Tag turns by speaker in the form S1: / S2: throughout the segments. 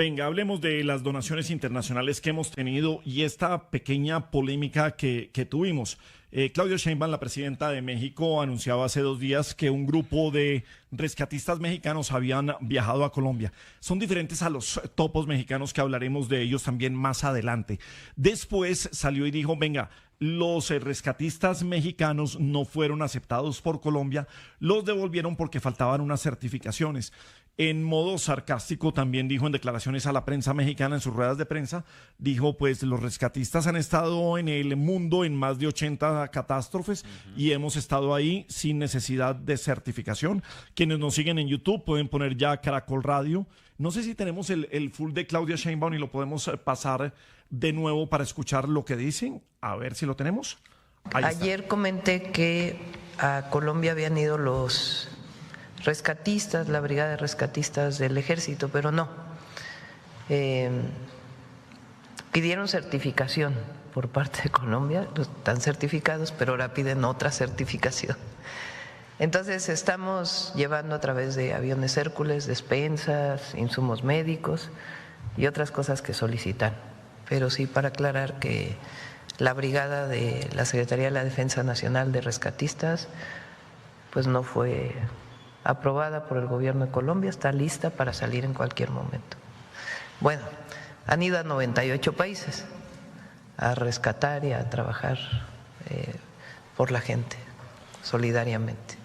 S1: Venga, hablemos de las donaciones internacionales que hemos tenido y esta pequeña polémica que tuvimos. Claudia Sheinbaum, la presidenta de México, anunciaba hace 2 días que un grupo de rescatistas mexicanos habían viajado a Colombia. Son diferentes a los topos mexicanos, que hablaremos de ellos también más adelante. Después salió y dijo, venga, los rescatistas mexicanos no fueron aceptados por Colombia, los devolvieron porque faltaban unas certificaciones. En modo sarcástico también dijo en declaraciones a la prensa mexicana, en sus ruedas de prensa, dijo pues los rescatistas han estado en el mundo en más de 80 catástrofes y hemos estado ahí sin necesidad de certificación. Quienes nos siguen en YouTube pueden poner ya Caracol Radio. No sé si tenemos el full de Claudia Sheinbaum y lo podemos pasar de nuevo para escuchar lo que dicen. A ver si lo tenemos.
S2: Ayer comenté que a Colombia habían ido los rescatistas, la brigada de rescatistas del ejército, pero no. Pidieron certificación por parte de Colombia, están certificados, pero ahora piden otra certificación. Entonces estamos llevando a través de aviones Hércules, despensas, insumos médicos y otras cosas que solicitan. Pero sí, para aclarar que la brigada de la Secretaría de la Defensa Nacional de Rescatistas pues no fue aprobada por el gobierno de Colombia, está lista para salir en cualquier momento. Bueno, han ido a 98 países a rescatar y a trabajar por la gente, solidariamente.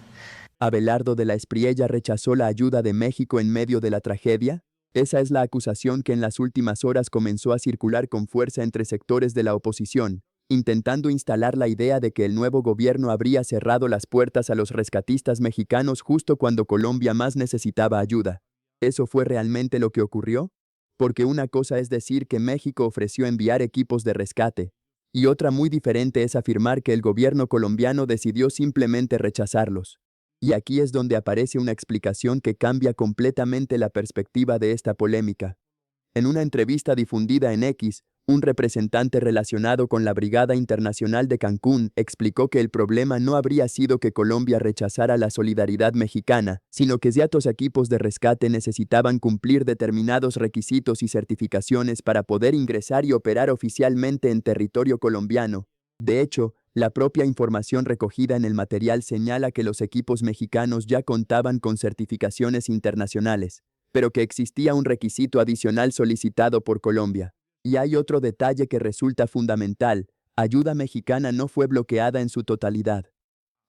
S3: ¿Abelardo de la Espriella rechazó la ayuda de México en medio de la tragedia? Esa es la acusación que en las últimas horas comenzó a circular con fuerza entre sectores de la oposición, intentando instalar la idea de que el nuevo gobierno habría cerrado las puertas a los rescatistas mexicanos justo cuando Colombia más necesitaba ayuda. ¿Eso fue realmente lo que ocurrió? Porque una cosa es decir que México ofreció enviar equipos de rescate, y otra muy diferente es afirmar que el gobierno colombiano decidió simplemente rechazarlos. Y aquí es donde aparece una explicación que cambia completamente la perspectiva de esta polémica. En una entrevista difundida en X, un representante relacionado con la Brigada Internacional de Cancún explicó que el problema no habría sido que Colombia rechazara la solidaridad mexicana, sino que ciertos equipos de rescate necesitaban cumplir determinados requisitos y certificaciones para poder ingresar y operar oficialmente en territorio colombiano. De hecho, la propia información recogida en el material señala que los equipos mexicanos ya contaban con certificaciones internacionales, pero que existía un requisito adicional solicitado por Colombia. Y hay otro detalle que resulta fundamental: ayuda mexicana no fue bloqueada en su totalidad.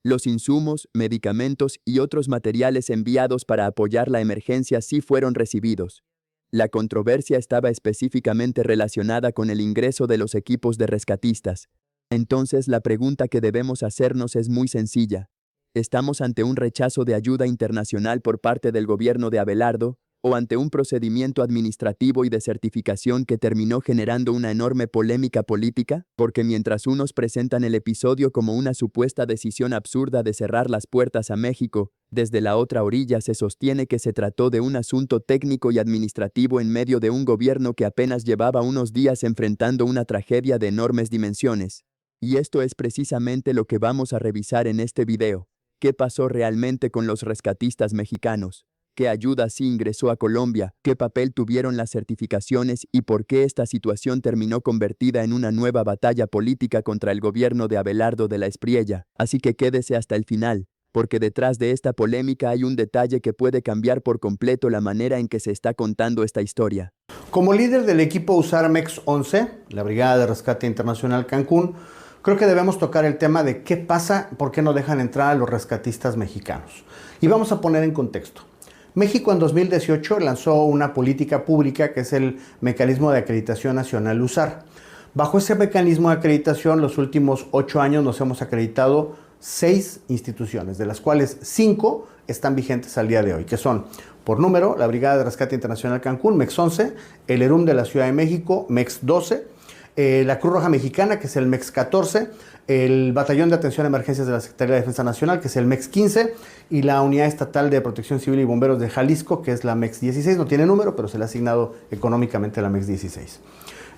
S3: Los insumos, medicamentos y otros materiales enviados para apoyar la emergencia sí fueron recibidos. La controversia estaba específicamente relacionada con el ingreso de los equipos de rescatistas. Entonces la pregunta que debemos hacernos es muy sencilla. ¿Estamos ante un rechazo de ayuda internacional por parte del gobierno de Abelardo, o ante un procedimiento administrativo y de certificación que terminó generando una enorme polémica política? Porque mientras unos presentan el episodio como una supuesta decisión absurda de cerrar las puertas a México, desde la otra orilla se sostiene que se trató de un asunto técnico y administrativo en medio de un gobierno que apenas llevaba unos días enfrentando una tragedia de enormes dimensiones. Y esto es precisamente lo que vamos a revisar en este video. ¿Qué pasó realmente con los rescatistas mexicanos? ¿Qué ayuda sí ingresó a Colombia? ¿Qué papel tuvieron las certificaciones? ¿Y por qué esta situación terminó convertida en una nueva batalla política contra el gobierno de Abelardo de la Espriella? Así que quédese hasta el final, porque detrás de esta polémica hay un detalle que puede cambiar por completo la manera en que se está contando esta historia.
S4: Como líder del equipo USAR MEX 11, la Brigada de Rescate Internacional Cancún, creo que debemos tocar el tema de qué pasa, por qué no dejan entrar a los rescatistas mexicanos. Y vamos a poner en contexto. México en 2018 lanzó una política pública que es el Mecanismo de Acreditación Nacional USAR. Bajo ese mecanismo de acreditación, los últimos 8 años nos hemos acreditado 6 instituciones, de las cuales 5 están vigentes al día de hoy, que son, por número, la Brigada de Rescate Internacional Cancún, MEX 11, el ERUM de la Ciudad de México, MEX 12, la Cruz Roja Mexicana, que es el MEX 14, el Batallón de Atención a Emergencias de la Secretaría de Defensa Nacional, que es el MEX 15, y la Unidad Estatal de Protección Civil y Bomberos de Jalisco, que es la MEX 16. No tiene número, pero se le ha asignado económicamente la MEX 16.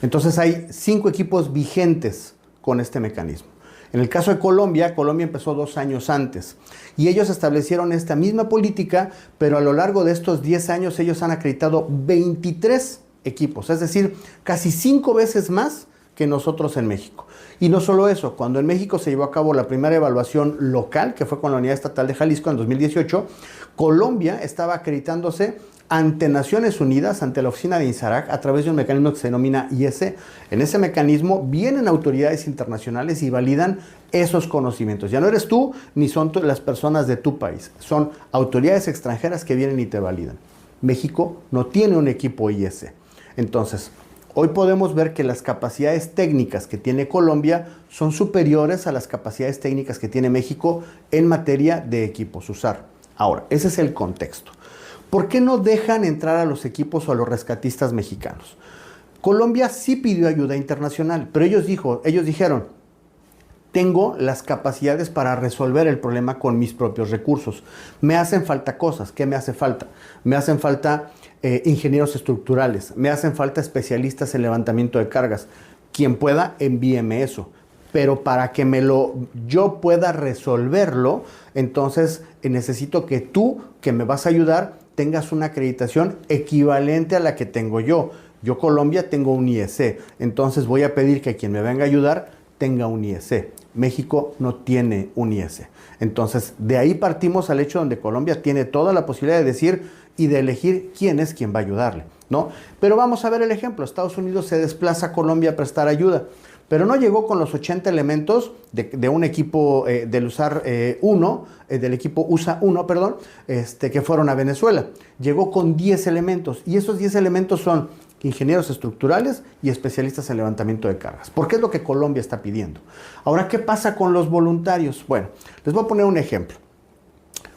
S4: Entonces hay 5 equipos vigentes con este mecanismo. En el caso de Colombia, Colombia empezó 2 años antes y ellos establecieron esta misma política, pero a lo largo de estos 10 años ellos han acreditado 23 equipos, es decir, casi 5 veces más que nosotros en México. Y no solo eso, cuando en México se llevó a cabo la primera evaluación local, que fue con la Unidad Estatal de Jalisco en 2018, Colombia estaba acreditándose ante Naciones Unidas, ante la oficina de INSARAC, a través de un mecanismo que se denomina IEC. En ese mecanismo vienen autoridades internacionales y validan esos conocimientos. Ya no eres tú, ni son las personas de tu país. Son autoridades extranjeras que vienen y te validan. México no tiene un equipo IEC. Entonces, hoy podemos ver que las capacidades técnicas que tiene Colombia son superiores a las capacidades técnicas que tiene México en materia de equipos USAR. Ahora, ese es el contexto. ¿Por qué no dejan entrar a los equipos o a los rescatistas mexicanos? Colombia sí pidió ayuda internacional, pero ellos dijeron, tengo las capacidades para resolver el problema con mis propios recursos. Me hacen falta cosas. ¿Qué me hace falta? Me hacen falta ingenieros estructurales, me hacen falta especialistas en levantamiento de cargas. Quien pueda, envíeme eso. Pero para que yo pueda resolverlo, entonces necesito que tú, que me vas a ayudar, tengas una acreditación equivalente a la que tengo yo. Yo, Colombia, tengo un IEC. Entonces voy a pedir que quien me venga a ayudar tenga un IEC. México no tiene un IEC. Entonces, de ahí partimos al hecho donde Colombia tiene toda la posibilidad de decir y de elegir quién es quien va a ayudarle, ¿no? Pero vamos a ver el ejemplo. Estados Unidos se desplaza a Colombia a prestar ayuda, pero no llegó con los 80 elementos de un equipo del USAR 1, del equipo USA 1, perdón, que fueron a Venezuela. Llegó con 10 elementos y esos 10 elementos son ingenieros estructurales y especialistas en levantamiento de cargas, porque es lo que Colombia está pidiendo. Ahora, ¿qué pasa con los voluntarios? Bueno, les voy a poner un ejemplo.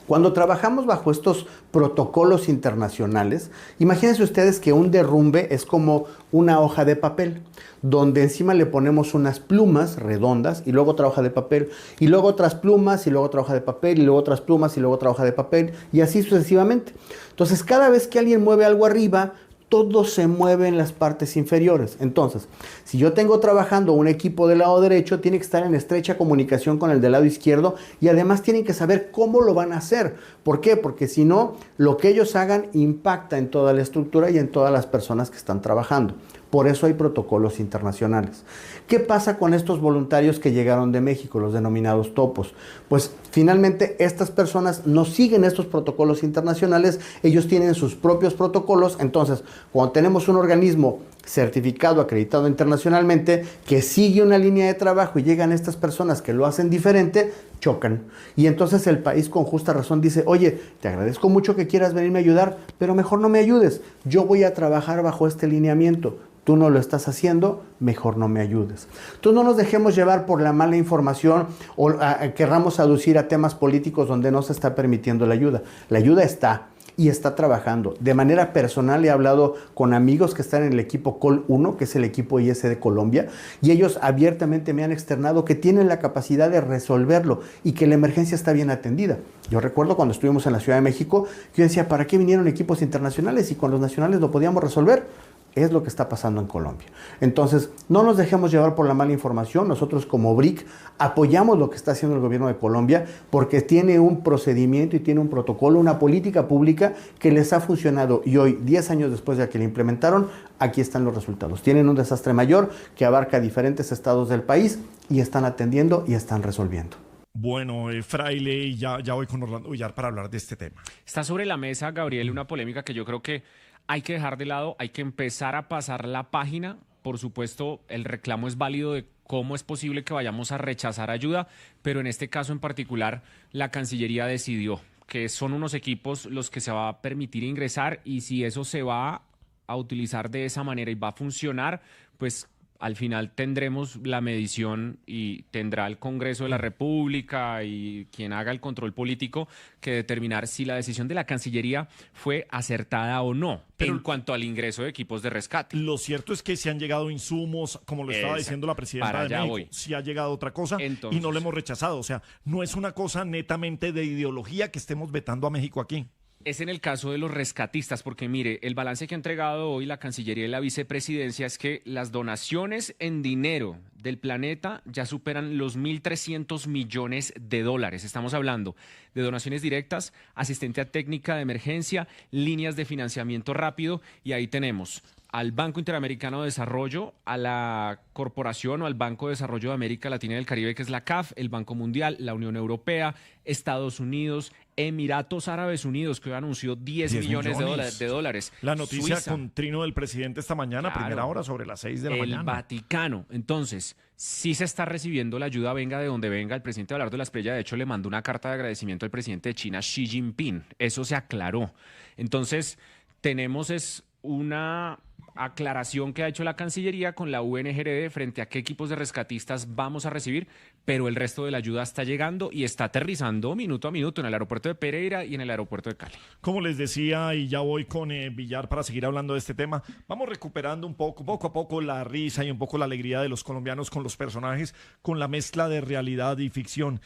S4: Cuando trabajamos bajo estos protocolos internacionales, imagínense ustedes que un derrumbe es como una hoja de papel, donde encima le ponemos unas plumas redondas y luego otra hoja de papel, y luego otras plumas y luego otra hoja de papel, y luego otras plumas y luego otra hoja de papel, y así sucesivamente. Entonces, cada vez que alguien mueve algo arriba, todo se mueve en las partes inferiores. Entonces, si yo tengo trabajando un equipo del lado derecho, tiene que estar en estrecha comunicación con el del lado izquierdo y además tienen que saber cómo lo van a hacer. ¿Por qué? Porque si no, lo que ellos hagan impacta en toda la estructura y en todas las personas que están trabajando. Por eso hay protocolos internacionales. ¿Qué pasa con estos voluntarios que llegaron de México, los denominados topos? Pues finalmente estas personas no siguen estos protocolos internacionales, ellos tienen sus propios protocolos. Entonces, cuando tenemos un organismo certificado, acreditado internacionalmente, que sigue una línea de trabajo y llegan estas personas que lo hacen diferente, chocan. Y entonces el país con justa razón dice, oye, te agradezco mucho que quieras venirme a ayudar, pero mejor no me ayudes. Yo voy a trabajar bajo este lineamiento. Tú no lo estás haciendo, mejor no me ayudes. Entonces no nos dejemos llevar por la mala información o querramos aducir a temas políticos donde no se está permitiendo la ayuda. La ayuda está y está trabajando. De manera personal he hablado con amigos que están en el equipo COL 1, que es el equipo IS de Colombia, y ellos abiertamente me han externado que tienen la capacidad de resolverlo y que la emergencia está bien atendida. Yo recuerdo cuando estuvimos en la Ciudad de México, yo decía, ¿para qué vinieron equipos internacionales si con los nacionales lo podíamos resolver? Es lo que está pasando en Colombia. Entonces, no nos dejemos llevar por la mala información. Nosotros como BRIC apoyamos lo que está haciendo el gobierno de Colombia porque tiene un procedimiento y tiene un protocolo, una política pública que les ha funcionado. Y hoy, 10 años después de que la implementaron, aquí están los resultados. Tienen un desastre mayor que abarca diferentes estados del país y están atendiendo y están resolviendo.
S1: Bueno, Fraile, ya voy con Orlando Villar para hablar de este tema.
S5: Está sobre la mesa, Gabriel, una polémica que yo creo que hay que dejar de lado, hay que empezar a pasar la página. Por supuesto, el reclamo es válido de cómo es posible que vayamos a rechazar ayuda, pero en este caso en particular, la Cancillería decidió que son unos equipos los que se va a permitir ingresar y si eso se va a utilizar de esa manera y va a funcionar, pues al final tendremos la medición y tendrá el Congreso de la República y quien haga el control político que determinar si la decisión de la Cancillería fue acertada o no. Pero en cuanto al ingreso de equipos de rescate.
S1: Lo cierto es que se han llegado insumos, como lo estaba diciendo la presidenta de México, sí ha llegado otra cosa y no lo hemos rechazado. O sea, no es una cosa netamente de ideología que estemos vetando a México aquí.
S5: Es en el caso de los rescatistas, porque mire, el balance que ha entregado hoy la Cancillería y la Vicepresidencia es que las donaciones en dinero del planeta ya superan los 1.300 millones de dólares. Estamos hablando de donaciones directas, asistencia técnica de emergencia, líneas de financiamiento rápido y ahí tenemos al Banco Interamericano de Desarrollo, a la Corporación o al Banco de Desarrollo de América Latina y el Caribe, que es la CAF, el Banco Mundial, la Unión Europea, Estados Unidos, Emiratos Árabes Unidos, que hoy anunció 10 millones de dólares.
S1: La noticia
S5: Suiza,
S1: con trino del presidente esta mañana,
S5: claro,
S1: primera hora, sobre las 6 de la mañana.
S5: el Vaticano. Entonces, sí se está recibiendo la ayuda, venga de donde venga. El presidente Abelardo de la Espriella, de hecho, le mandó una carta de agradecimiento al presidente de China, Xi Jinping. Eso se aclaró. Entonces, tenemos una aclaración que ha hecho la Cancillería con la UNGRD frente a qué equipos de rescatistas vamos a recibir, pero el resto de la ayuda está llegando y está aterrizando minuto a minuto en el aeropuerto de Pereira y en el aeropuerto de Cali.
S1: Como les decía, y ya voy con Villar para seguir hablando de este tema, vamos recuperando poco a poco la risa y un poco la alegría de los colombianos con los personajes, con la mezcla de realidad y ficción.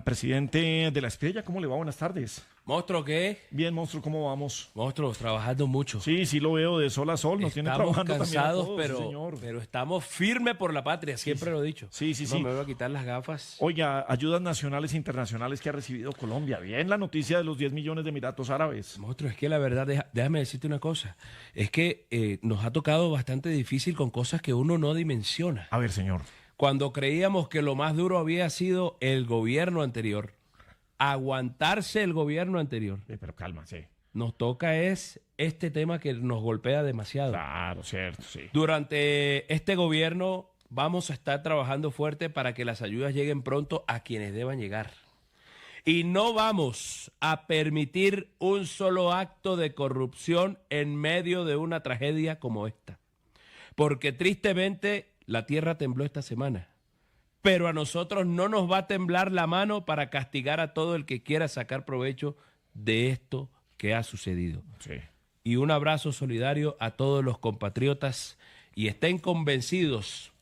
S1: Presidente de la Espriella, ¿cómo le va? Buenas tardes.
S6: ¿Monstruo qué?
S1: Bien, monstruo, ¿cómo vamos?
S6: Monstruo, trabajando mucho.
S1: Sí, lo veo de sol a sol, nos tiene
S6: Estamos
S1: trabajando
S6: cansados,
S1: también a todos, señor.
S6: pero estamos firmes por la patria, siempre lo he dicho.
S1: Sí.
S6: No me voy a quitar las gafas.
S1: Oiga, ayudas nacionales e internacionales que ha recibido Colombia. Bien, la noticia de los 10 millones de Emiratos Árabes.
S6: Monstruo, es que la verdad, déjame decirte una cosa. Es que nos ha tocado bastante difícil con cosas que uno no dimensiona.
S1: A ver, señor.
S6: Cuando creíamos que lo más duro había sido el gobierno anterior, aguantarse el gobierno anterior.
S1: Pero calma, sí.
S6: Nos toca es este tema que nos golpea demasiado.
S1: Claro, cierto, sí.
S6: Durante este gobierno vamos a estar trabajando fuerte para que las ayudas lleguen pronto a quienes deban llegar. Y no vamos a permitir un solo acto de corrupción en medio de una tragedia como esta. Porque tristemente la tierra tembló esta semana. Pero a nosotros no nos va a temblar la mano para castigar a todo el que quiera sacar provecho de esto que ha sucedido.
S1: Sí.
S6: Y un abrazo solidario a todos los compatriotas y estén convencidos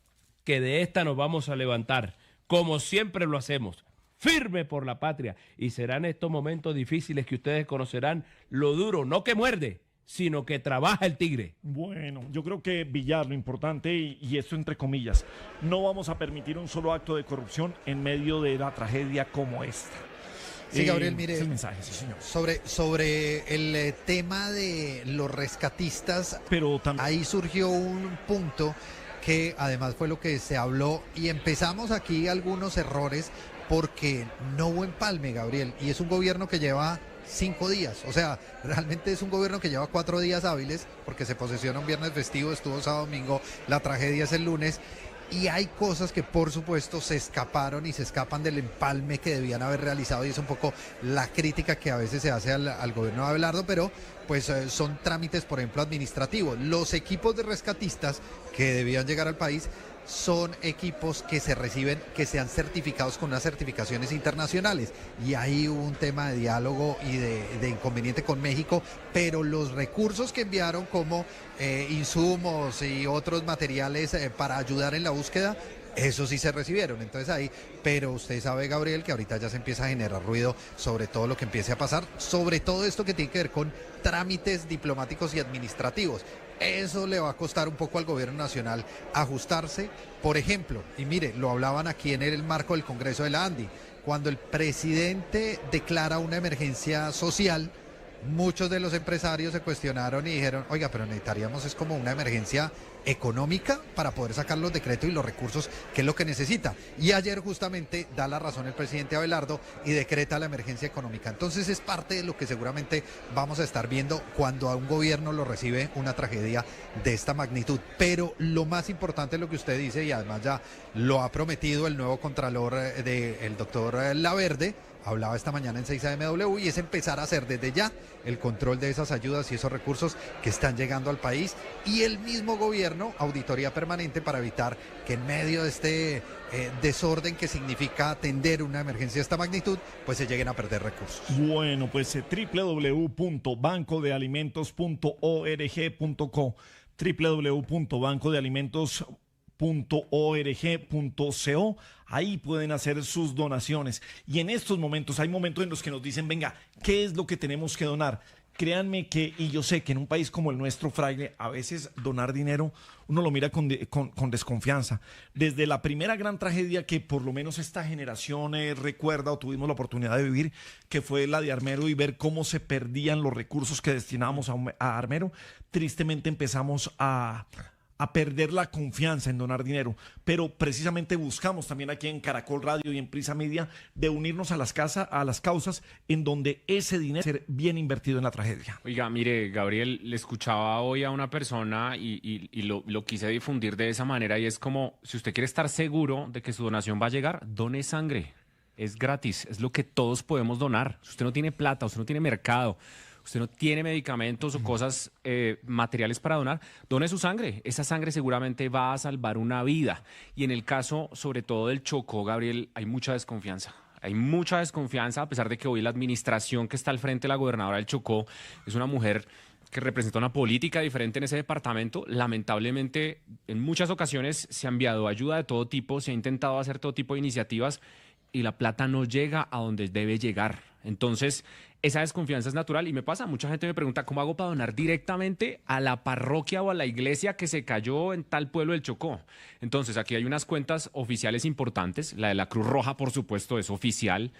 S6: que de esta nos vamos a levantar, como siempre lo hacemos, firme por la patria. Y serán estos momentos difíciles que ustedes conocerán lo duro, no que muerde, sino que trabaja el tigre.
S1: Bueno, yo creo que Villar, lo importante, y esto entre comillas, no vamos a permitir un solo acto de corrupción en medio de una tragedia como esta.
S7: Sí, Gabriel, mire,
S1: es el mensaje, sí, señor.
S7: sobre el tema de los rescatistas,
S1: Pero
S7: ahí surgió un punto que además fue lo que se habló y empezamos aquí algunos errores porque no hubo empalme, Gabriel, y es un gobierno que lleva 5 días, o sea, realmente es un gobierno que lleva 4 días hábiles porque se posesiona un viernes festivo, estuvo sábado, domingo, la tragedia es el lunes. Y hay cosas que por supuesto se escaparon y se escapan del empalme que debían haber realizado y es un poco la crítica que a veces se hace al gobierno de Abelardo, pero pues son trámites, por ejemplo, administrativos. Los equipos de rescatistas que debían llegar al país son equipos que se reciben, que sean certificados con unas certificaciones internacionales. Y ahí hubo un tema de diálogo y de inconveniente con México, pero los recursos que enviaron como insumos y otros materiales para ayudar en la búsqueda, eso sí se recibieron. Entonces ahí, pero usted sabe, Gabriel, que ahorita ya se empieza a generar ruido sobre todo lo que empiece a pasar, sobre todo esto que tiene que ver con trámites diplomáticos y administrativos. Eso le va a costar un poco al gobierno nacional ajustarse. Por ejemplo, y mire, lo hablaban aquí en el marco del Congreso de la ANDI, cuando el presidente declara una emergencia social, muchos de los empresarios se cuestionaron y dijeron, oiga, pero necesitaríamos es como una emergencia económica para poder sacar los decretos y los recursos, que es lo que necesita. Y ayer justamente da la razón el presidente Abelardo y decreta la emergencia económica. Entonces es parte de lo que seguramente vamos a estar viendo cuando a un gobierno lo recibe una tragedia de esta magnitud. Pero lo más importante es lo que usted dice, y además ya lo ha prometido el nuevo contralor del doctor Laverde, hablaba esta mañana en 6AMW, y es empezar a hacer desde ya el control de esas ayudas y esos recursos que están llegando al país, y el mismo gobierno, auditoría permanente para evitar que en medio de este desorden que significa atender una emergencia de esta magnitud, pues se lleguen a perder recursos.
S1: Bueno, pues www.bancodealimentos.org.co, www.bancodealimentos.org.co, ahí pueden hacer sus donaciones. Y en estos momentos, hay momentos en los que nos dicen, venga, ¿qué es lo que tenemos que donar? créanme que, y yo sé que en un país como el nuestro, Fraile, a veces donar dinero uno lo mira con desconfianza. Desde la primera gran tragedia que por lo menos esta generación recuerda o tuvimos la oportunidad de vivir, que fue la de Armero, y ver cómo se perdían los recursos que destinábamos a Armero, tristemente empezamos a perder la confianza en donar dinero, pero precisamente buscamos también aquí en Caracol Radio y en Prisa Media de unirnos a a las causas en donde ese dinero ser bien invertido en la tragedia.
S5: Oiga, mire, Gabriel, le escuchaba hoy a una persona y lo quise difundir de esa manera, y es como, si usted quiere estar seguro de que su donación va a llegar, done sangre. Es gratis, es lo que todos podemos donar. Si usted no tiene plata, usted no tiene mercado, usted no tiene medicamentos o cosas materiales para donar, done su sangre. Esa sangre seguramente va a salvar una vida. Y en el caso, sobre todo del Chocó, Gabriel, hay mucha desconfianza. Hay mucha desconfianza, a pesar de que hoy la administración que está al frente de la gobernadora del Chocó es una mujer que representa una política diferente en ese departamento. Lamentablemente, en muchas ocasiones se ha enviado ayuda de todo tipo, se ha intentado hacer todo tipo de iniciativas y la plata no llega a donde debe llegar. Entonces, esa desconfianza es natural y me pasa. Mucha gente me pregunta, ¿cómo hago para donar directamente a la parroquia o a la iglesia que se cayó en tal pueblo del Chocó? Entonces, aquí hay unas cuentas oficiales importantes. La de la Cruz Roja, por supuesto, es oficial.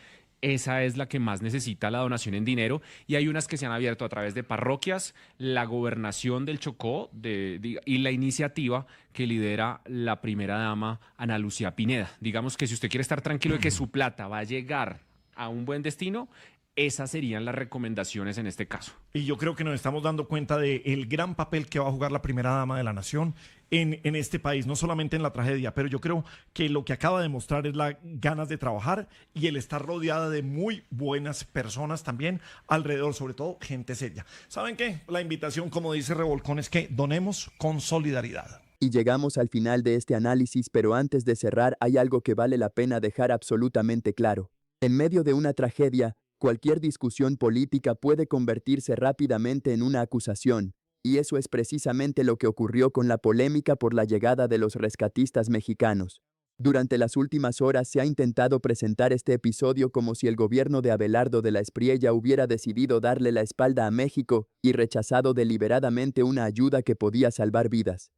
S5: Esa es la que más necesita la donación en dinero, y hay unas que se han abierto a través de parroquias, la gobernación del Chocó y la iniciativa que lidera la primera dama Ana Lucía Pineda. Digamos que si usted quiere estar tranquilo de que su plata va a llegar a un buen destino, esas serían las recomendaciones en este caso.
S1: Y yo creo que nos estamos dando cuenta del gran papel que va a jugar la primera dama de la nación en este país, no solamente en la tragedia, pero yo creo que lo que acaba de mostrar es las ganas de trabajar y el estar rodeada de muy buenas personas también alrededor, sobre todo gente seria. ¿Saben qué? La invitación, como dice Revolcón, es que donemos con solidaridad.
S3: Y llegamos al final de este análisis, pero antes de cerrar hay algo que vale la pena dejar absolutamente claro. En medio de una tragedia, cualquier discusión política puede convertirse rápidamente en una acusación, y eso es precisamente lo que ocurrió con la polémica por la llegada de los rescatistas mexicanos. Durante las últimas horas se ha intentado presentar este episodio como si el gobierno de Abelardo de la Espriella hubiera decidido darle la espalda a México y rechazado deliberadamente una ayuda que podía salvar vidas.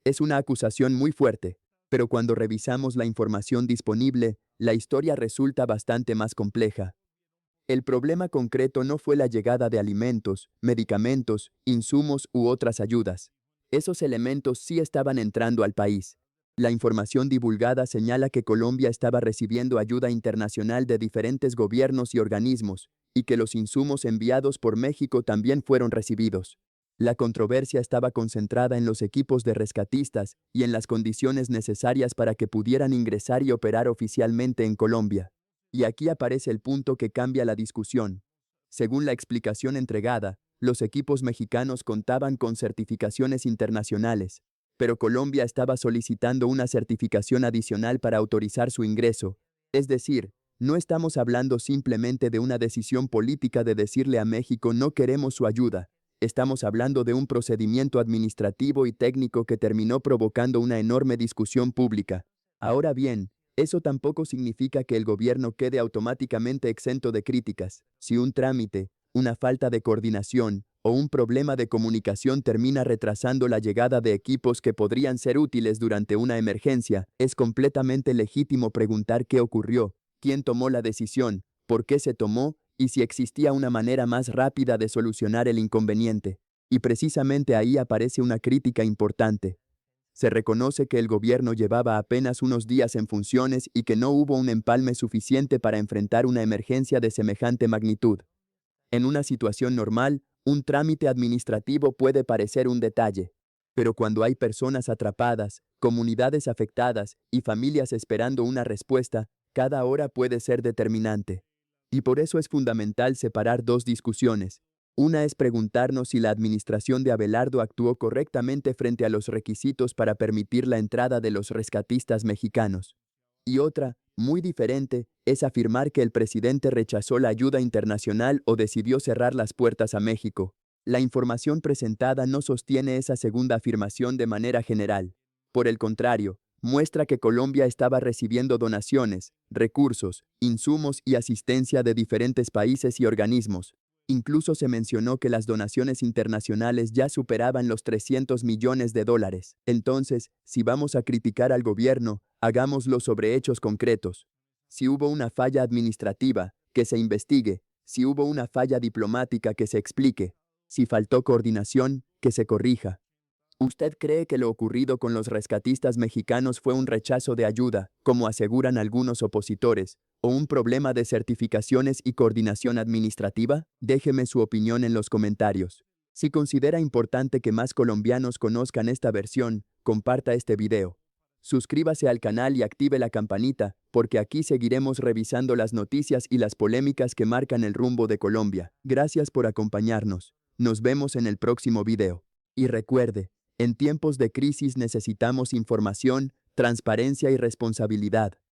S3: Es una acusación muy fuerte, pero cuando revisamos la información disponible, la historia resulta bastante más compleja. El problema concreto no fue la llegada de alimentos, medicamentos, insumos u otras ayudas. Esos elementos sí estaban entrando al país. La información divulgada señala que Colombia estaba recibiendo ayuda internacional de diferentes gobiernos y organismos, y que los insumos enviados por México también fueron recibidos. La controversia estaba concentrada en los equipos de rescatistas y en las condiciones necesarias para que pudieran ingresar y operar oficialmente en Colombia. Y aquí aparece el punto que cambia la discusión. Según la explicación entregada, los equipos mexicanos contaban con certificaciones internacionales, pero Colombia estaba solicitando una certificación adicional para autorizar su ingreso. Es decir, no estamos hablando simplemente de una decisión política de decirle a México no queremos su ayuda. Estamos hablando de un procedimiento administrativo y técnico que terminó provocando una enorme discusión pública. Ahora bien, eso tampoco significa que el gobierno quede automáticamente exento de críticas. Si un trámite, una falta de coordinación o un problema de comunicación termina retrasando la llegada de equipos que podrían ser útiles durante una emergencia, es completamente legítimo preguntar qué ocurrió, quién tomó la decisión, por qué se tomó y si existía una manera más rápida de solucionar el inconveniente. Y precisamente ahí aparece una crítica importante. Se reconoce que el gobierno llevaba apenas unos días en funciones y que no hubo un empalme suficiente para enfrentar una emergencia de semejante magnitud. En una situación normal, un trámite administrativo puede parecer un detalle, pero cuando hay personas atrapadas, comunidades afectadas y familias esperando una respuesta, cada hora puede ser determinante. Y por eso es fundamental separar dos discusiones. Una es preguntarnos si la administración de Abelardo actuó correctamente frente a los requisitos para permitir la entrada de los rescatistas mexicanos. Y otra, muy diferente, es afirmar que el presidente rechazó la ayuda internacional o decidió cerrar las puertas a México. La información presentada no sostiene esa segunda afirmación de manera general. Por el contrario, muestra que Colombia estaba recibiendo donaciones, recursos, insumos y asistencia de diferentes países y organismos. Incluso se mencionó que las donaciones internacionales ya superaban los 300 millones de dólares. Entonces, si vamos a criticar al gobierno, hagámoslo sobre hechos concretos. Si hubo una falla administrativa, que se investigue. Si hubo una falla diplomática, que se explique. Si faltó coordinación, que se corrija. ¿Usted cree que lo ocurrido con los rescatistas mexicanos fue un rechazo de ayuda, como aseguran algunos opositores, o un problema de certificaciones y coordinación administrativa? Déjeme su opinión en los comentarios. Si considera importante que más colombianos conozcan esta versión, comparta este video. Suscríbase al canal y active la campanita, porque aquí seguiremos revisando las noticias y las polémicas que marcan el rumbo de Colombia. Gracias por acompañarnos. Nos vemos en el próximo video. Y recuerde, en tiempos de crisis necesitamos información, transparencia y responsabilidad.